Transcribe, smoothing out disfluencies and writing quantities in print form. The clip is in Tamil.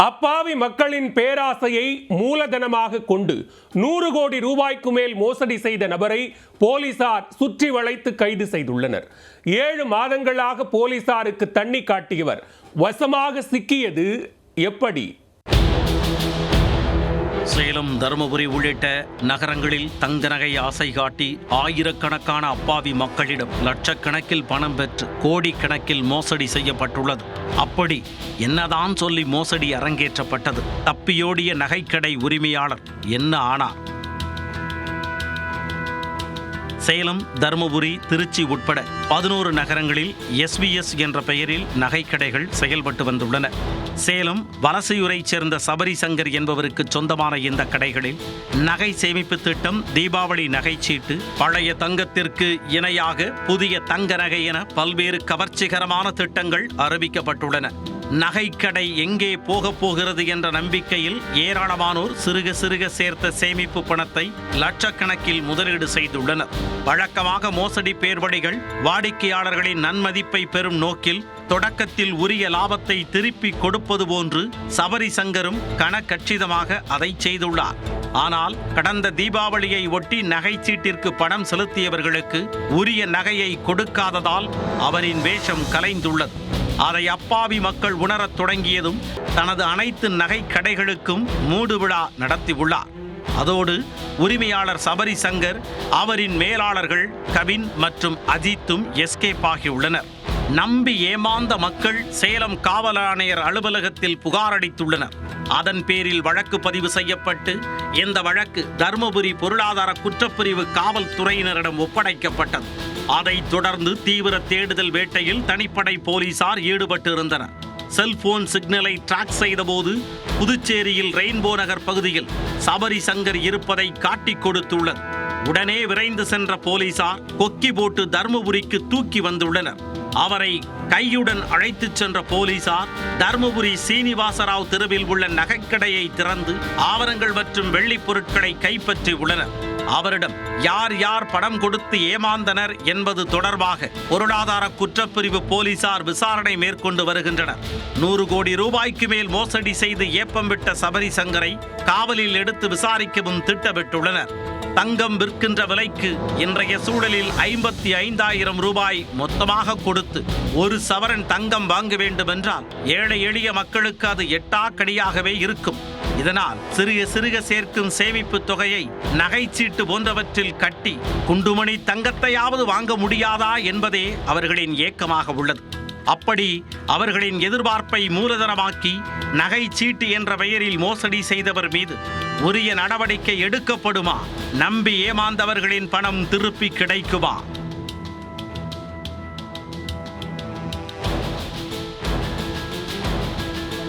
அப்பாவி மக்களின் பேராசையை மூலதனமாக கொண்டு 100 கோடி ரூபாய்க்கு மேல் மோசடி செய்த நபரை போலீசார் சுற்றி வளைத்து கைது செய்துள்ளனர். 7 மாதங்களாக போலீசாருக்கு தண்ணி காட்டியவர் வசமாக சிக்கியது எப்படி? சேலம், தருமபுரி உள்ளிட்ட நகரங்களில் தங்க நகை ஆசை காட்டி ஆயிரக்கணக்கான அப்பாவி மக்களிடம் லட்சக்கணக்கில் பணம் பெற்று கோடிக்கணக்கில் மோசடி செய்யப்பட்டுள்ளது. அப்படி என்னதான் சொல்லி மோசடி அரங்கேற்றப்பட்டது? தப்பியோடிய நகைக்கடை உரிமையாளர் என்ன ஆனார்? சேலம், தருமபுரி, திருச்சி உட்பட 11 நகரங்களில் SVS என்ற பெயரில் நகைக்கடைகள் செயல்பட்டு வந்துள்ளன. சேலம் வலசையூரைச் சேர்ந்த சபரி சங்கர் என்பவருக்கு சொந்தமான இந்த கடைகளில் நகை சேமிப்பு திட்டம், தீபாவளி நகைச்சீட்டு, பழைய தங்கத்திற்கு இணையாக புதிய தங்க நகை என பல்வேறு கவர்ச்சிகரமான திட்டங்கள் அறிவிக்கப்பட்டுள்ளன. நகைக்கடை எங்கே போகப் போகிறது என்ற நம்பிக்கையில் ஏராளமானோர் சிறுக சிறுக சேர்த்த சேமிப்பு பணத்தை லட்சக்கணக்கில் முதலீடு செய்துள்ளனர். வழக்கமாக மோசடி பேர்வழிகள் வாடிக்கையாளர்களின் நன்மதிப்பை பெறும் நோக்கில் தொடக்கத்தில் உரிய லாபத்தை திருப்பி கொடுப்பது போன்று சபரி சங்கரும் கணக்கச்சிதமாக அதை செய்துள்ளார். ஆனால் கடந்த தீபாவளியை ஒட்டி நகைச்சீட்டிற்கு பணம் செலுத்தியவர்களுக்கு உரிய நகையை கொடுக்காததால் அவரின் வேஷம் கலைந்துள்ளது. அதை அப்பாவி மக்கள் உணரத் தொடங்கியதும் தனது அனைத்து நகை கடைகளுக்கும் மூடு விழா நடத்தியுள்ளார். அதோடு உரிமையாளர் சபரி சங்கர், அவரின் மேலாளர்கள் கவின் மற்றும் அஜித்தும் எஸ்கேப் ஆகியுள்ளனர். நம்பி ஏமாந்த மக்கள் சேலம் காவல் ஆணையர் அலுவலகத்தில் புகார் அளித்துள்ளனர். அதன் பேரில் வழக்கு பதிவு செய்யப்பட்டு இந்த வழக்கு தருமபுரி பொருளாதார குற்றப்பிரிவு காவல்துறையினரிடம் ஒப்படைக்கப்பட்டது. அதைத் தொடர்ந்து தீவிர தேடுதல் வேட்டையில் தனிப்படை போலீசார் ஈடுபட்டு இருந்தனர். செல்போன் சிக்னலை டிராக் செய்தபோது புதுச்சேரியில் ரெயின்போ நகர் பகுதியில் சபரி சங்கர் இருப்பதை காட்டிக் கொடுத்துள்ளது. உடனே விரைந்து சென்ற போலீசார் கொக்கி போட்டு தருமபுரிக்கு தூக்கி வந்துள்ளனர். அவரை கையுடன் அழைத்துச் சென்ற போலீசார் தருமபுரி சீனிவாசராவ் தெருவில் உள்ள நகைக்கடையை திறந்து ஆவணங்கள் மற்றும் வெள்ளிப் பொருட்களை கைப்பற்றி உள்ளனர். அவரிடம் யார் யார் பணம் கொடுத்து ஏமாந்தனர் என்பது தொடர்பாக பொருளாதார குற்றப்பிரிவு போலீசார் விசாரணை மேற்கொண்டு வருகின்றனர். 100 கோடி ரூபாய்க்கு மேல் மோசடி செய்து ஏப்பம் விட்ட சபரி சங்கரை காவலில் எடுத்து விசாரிக்கவும் திட்டமிட்டுள்ளனர். தங்கம் விற்கின்ற விலைக்கு இன்றைய சூழலில் 55,000 ரூபாய் மொத்தமாக கொடுத்து 1 சவரன் தங்கம் வாங்க வேண்டும் என்றால் ஏழை எளிய மக்களுக்கு அது எட்டாக்கடியாகவே இருக்கும். இதனால் சிறுக சிறுக சேர்க்கும் சேமிப்பு தொகையை நகைச்சீட்டு போன்றவற்றில் கட்டி குண்டுமணி தங்கத்தையாவது வாங்க முடியாதா என்பதே அவர்களின் ஏக்கமாக உள்ளது. அப்படி அவர்களின் எதிர்பார்ப்பை மூலதனமாக்கி நகைச்சீட்டு என்ற பெயரில் மோசடி செய்தவர் மீது உரிய நடவடிக்கை எடுக்கப்படுமா? நம்பி ஏமாந்தவர்களின் பணம் திருப்பி கிடைக்குமா?